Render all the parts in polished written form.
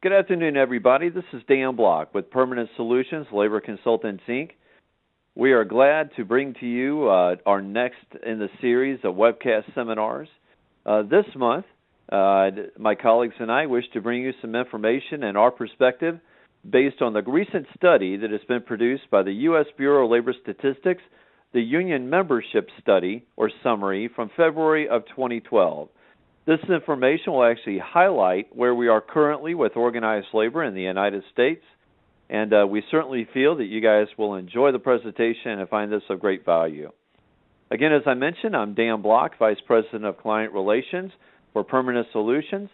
Good afternoon, everybody. This is Dan Block with Permanent Solutions Labor Consultants, Inc. We are glad to bring to you our next in the series of webcast seminars. This month, my colleagues and I wish to bring you some information and our perspective based on the recent study that has been produced by the U.S. Bureau of Labor Statistics, the Union Membership Study, or Summary, from February of 2012. This information will actually highlight where we are currently with organized labor in the United States, and we certainly feel that you guys will enjoy the presentation and find this of great value. Again, as I mentioned, I'm Dan Block, Vice President of Client Relations for Permanent Solutions.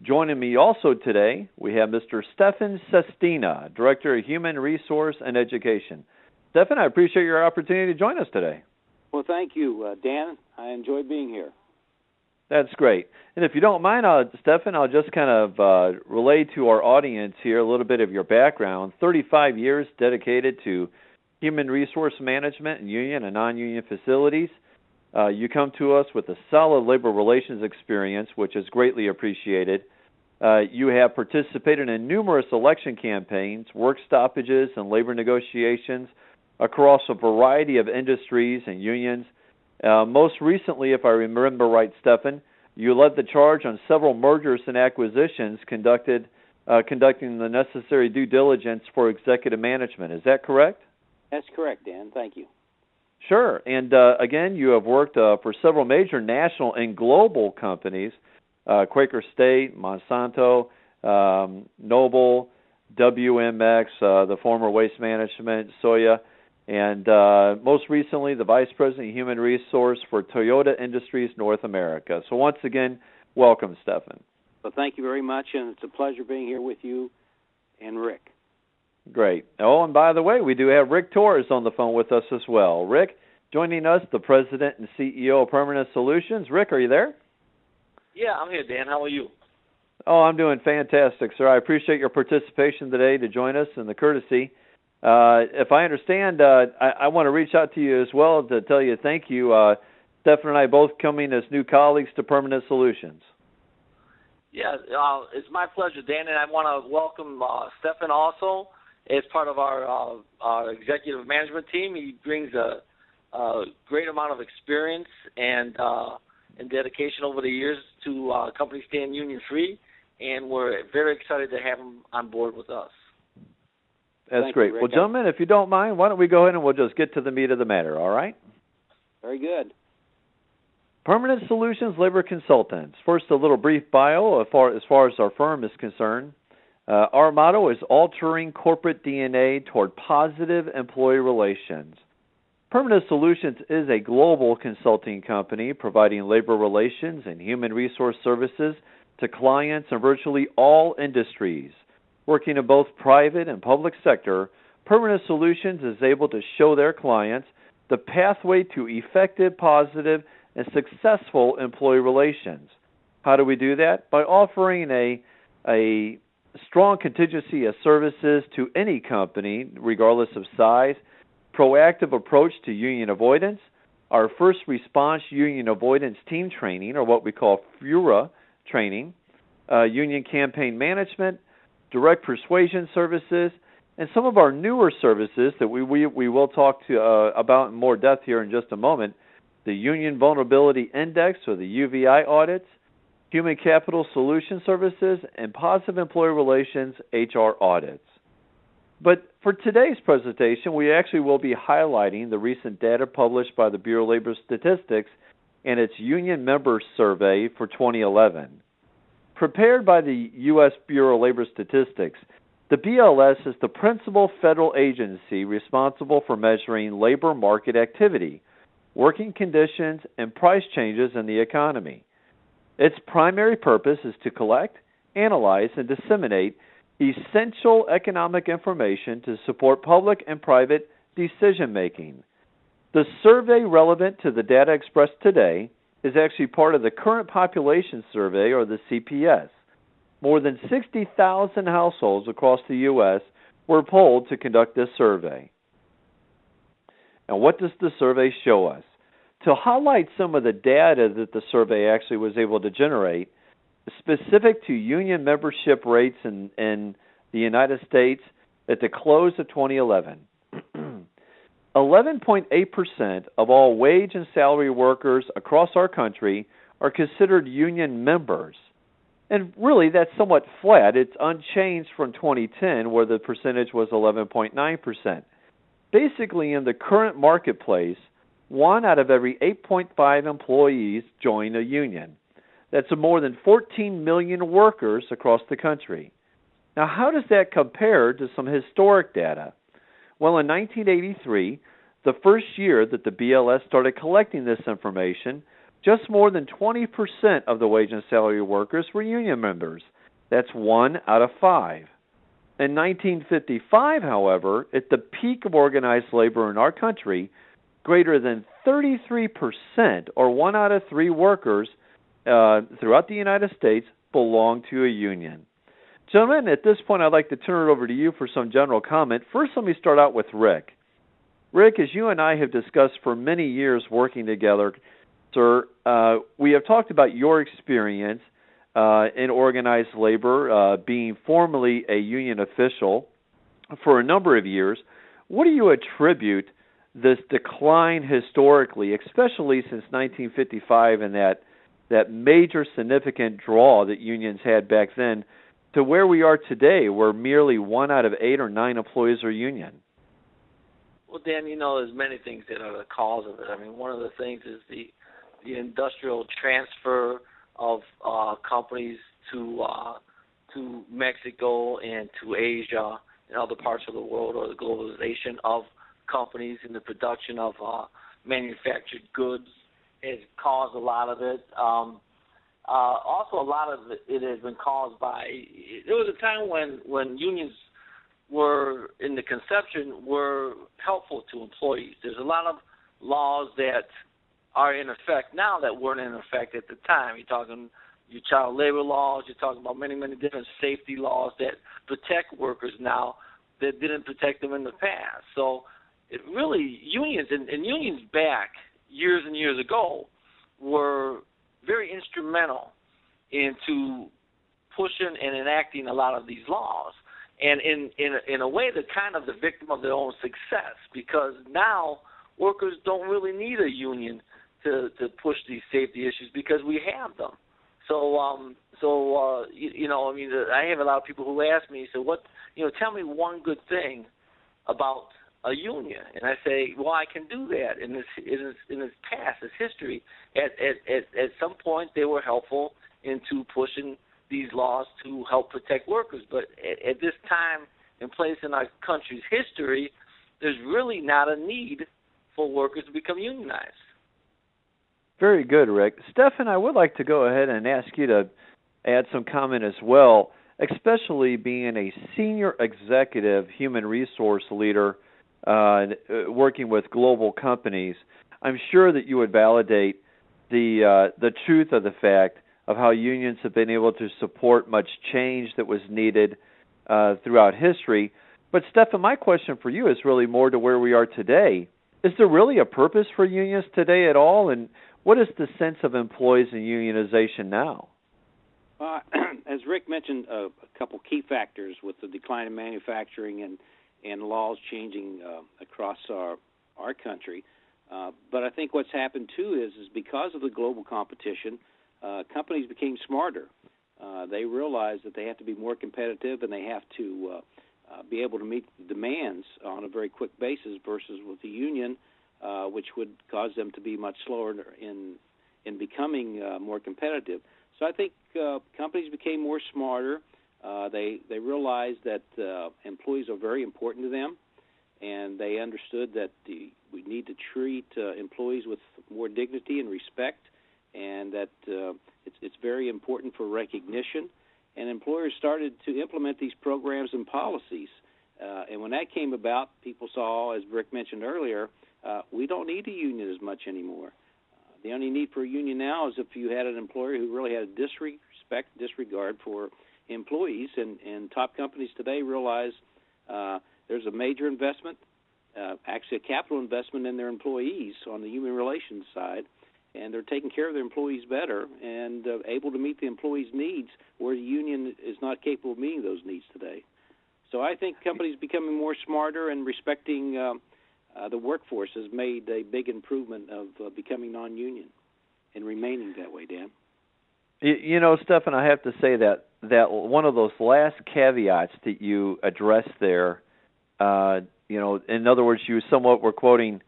Joining me also today, we have Mr. Stefan Sestina, Director of Human Resource and Education. Stefan, I appreciate your opportunity to join us today. Well, thank you, Dan. I enjoy being here. That's great. And if you don't mind, Stefan, I'll just kind of relay to our audience here a little bit of your background. 35 years dedicated to human resource management in union and non-union facilities. You come to us with a solid labor relations experience, which is greatly appreciated. You have participated in numerous election campaigns, work stoppages, and labor negotiations across a variety of industries and unions. Most recently, if I remember right, Stefan, you led the charge on several mergers and acquisitions, conducting the necessary due diligence for executive management. Is that correct? That's correct, Dan. Thank you. Sure. And again, you have worked for several major national and global companies, Quaker State, Monsanto, Noble, WMX, the former Waste Management, Soya, and most recently, the Vice President of Human Resource for Toyota Industries North America. So once again, welcome, Stefan. Well, thank you very much, and it's a pleasure being here with you and Rick. Great. Oh, and by the way, we do have Rick Torres on the phone with us as well. Rick, joining us, the President and CEO of Permanent Solutions. Rick, are you there? Yeah, I'm here, Dan. How are you? Oh, I'm doing fantastic, sir. I appreciate your participation today to join us and the courtesy. If I understand, I want to reach out to you as well to tell you thank you. Stefan and I both coming as new colleagues to Permanent Solutions. Yeah, it's my pleasure, Dan, and I want to welcome Stefan also as part of our executive management team. He brings a great amount of experience and dedication over the years to companies staying union-free, and we're very excited to have him on board with us. That's great. Well, gentlemen, if you don't mind, why don't we go ahead and we'll just get to the meat of the matter, all right? Very good. Permanent Solutions Labor Consultants. First, a little brief bio as far as our firm is concerned. Our motto is altering corporate DNA toward positive employee relations. Permanent Solutions is a global consulting company providing labor relations and human resource services to clients in virtually all industries. Working in both private and public sector, Permanent Solutions is able to show their clients the pathway to effective, positive, and successful employee relations. How do we do that? By offering a strong contingency of services to any company, regardless of size, proactive approach to union avoidance, our first response union avoidance team training, or what we call FURA training, union campaign management, direct persuasion services, and some of our newer services that we will talk about in more depth here in just a moment, the Union Vulnerability Index, or the UVI audits, Human Capital Solution Services, and Positive Employee Relations HR audits. But for today's presentation, we actually will be highlighting the recent data published by the Bureau of Labor Statistics and its Union Member Survey for 2011. Prepared by the U.S. Bureau of Labor Statistics, the BLS is the principal federal agency responsible for measuring labor market activity, working conditions, and price changes in the economy. Its primary purpose is to collect, analyze, and disseminate essential economic information to support public and private decision-making. The survey relevant to the data expressed today is actually part of the Current Population Survey, or the CPS. More than 60,000 households across the U.S. were polled to conduct this survey. And what does the survey show us? To highlight some of the data that the survey actually was able to generate, specific to union membership rates in the United States at the close of 2011. 11.8% of all wage and salary workers across our country are considered union members. And really, that's somewhat flat. It's unchanged from 2010, where the percentage was 11.9%. Basically, in the current marketplace, 1 out of every 8.5 employees join a union. That's more than 14 million workers across the country. Now, how does that compare to some historic data? Well, in 1983, the first year that the BLS started collecting this information, just more than 20% of the wage and salary workers were union members. That's 1 out of 5. In 1955, however, at the peak of organized labor in our country, greater than 33%, or 1 out of 3 workers throughout the United States, belonged to a union. Gentlemen, at this point, I'd like to turn it over to you for some general comment. First, let me start out with Rick. Rick, as you and I have discussed for many years working together, sir, we have talked about your experience in organized labor, being formerly a union official for a number of years. What do you attribute this decline historically, especially since 1955 and that major significant draw that unions had back then, to where we are today, where merely 1 out of 8 or 9 employees are union? Well, Dan, there's many things that are the cause of it. I mean, one of the things is the industrial transfer of companies to Mexico and to Asia and other parts of the world, or the globalization of companies and the production of manufactured goods has caused a lot of it. Also, a lot of it has been caused by, there was a time when unions were, in the conception, were helpful to employees. There's a lot of laws that are in effect now that weren't in effect at the time. You're talking your child labor laws, you're talking about many, many different safety laws that protect workers now that didn't protect them in the past. So it really, unions, and unions back years and years ago were very instrumental into pushing and enacting a lot of these laws. And in a way, they're kind of the victim of their own success, because now workers don't really need a union to push these safety issues, because we have them. So I mean, I have a lot of people who ask me, so what, tell me one good thing about a union, and I say, well, I can do that. In its past, its history, at some point they were helpful into pushing these laws to help protect workers. But at this time and place in our country's history, there's really not a need for workers to become unionized. Very good, Rick. Stefan, I would like to go ahead and ask you to add some comment as well, especially being a senior executive human resource leader working with global companies. I'm sure that you would validate the truth of the fact of how unions have been able to support much change that was needed throughout history. But Stefan, my question for you is really more to where we are today. Is there really a purpose for unions today at all? And what is the sense of employees and unionization now? As Rick mentioned, a couple key factors with the decline in manufacturing and laws changing across our country. But I think what's happened, too, is because of the global competition, companies became smarter. They realized that they have to be more competitive, and they have to be able to meet the demands on a very quick basis versus with the union, which would cause them to be much slower in becoming more competitive. So I think companies became more smarter. They realized that employees are very important to them, and they understood that we need to treat employees with more dignity and respect, and that it's very important for recognition. And employers started to implement these programs and policies. And when that came about, people saw, as Rick mentioned earlier, we don't need a union as much anymore. The only need for a union now is if you had an employer who really had a disregard for employees. And top companies today realize there's a major investment, actually a capital investment in their employees on the human relations side. and they're taking care of their employees better and able to meet the employees' needs where the union is not capable of meeting those needs today. So I think companies becoming more smarter and respecting the workforce has made a big improvement of becoming non-union and remaining that way, Dan. You know, Stephan, I have to say that one of those last caveats that you addressed there, you know, in other words, you somewhat were quoting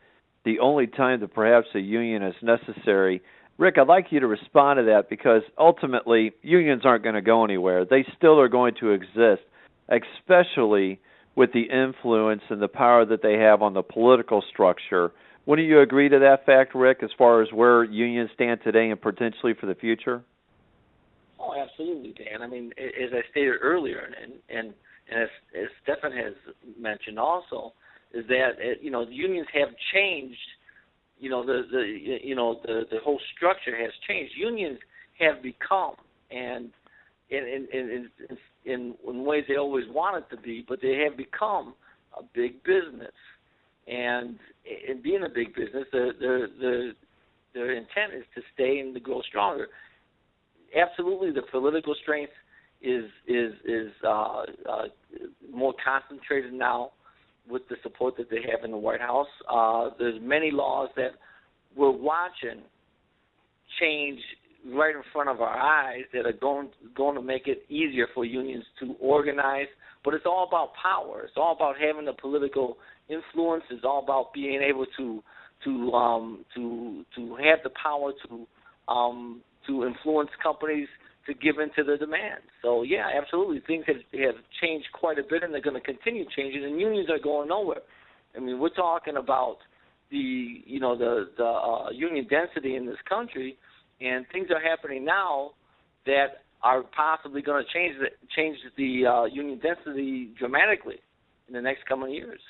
the only time that perhaps a union is necessary. Rick, I'd like you to respond to that because ultimately unions aren't going to go anywhere. They still are going to exist, especially with the influence and the power that they have on the political structure. Wouldn't you agree to that fact, Rick, as far as where unions stand today and potentially for the future? Oh, absolutely, Dan. I mean, as I stated earlier, and as Stephan has mentioned also, is that you know, the unions have changed. You know, the whole structure has changed. Unions have become, and in ways they always wanted to be, but they have become a big business. And in being a big business, their intent is to stay and to grow stronger. Absolutely, the political strength is more concentrated now with the support that they have in the White House. There's many laws that we're watching change right in front of our eyes that are going to make it easier for unions to organize. But it's all about power. It's all about having the political influence. It's all about being able to have the power to influence companies to give into the demands. So yeah, absolutely, things have changed quite a bit, and they're going to continue changing. And unions are going nowhere. I mean, we're talking about the union density in this country, and things are happening now that are possibly going to change the union density dramatically in the next coming years.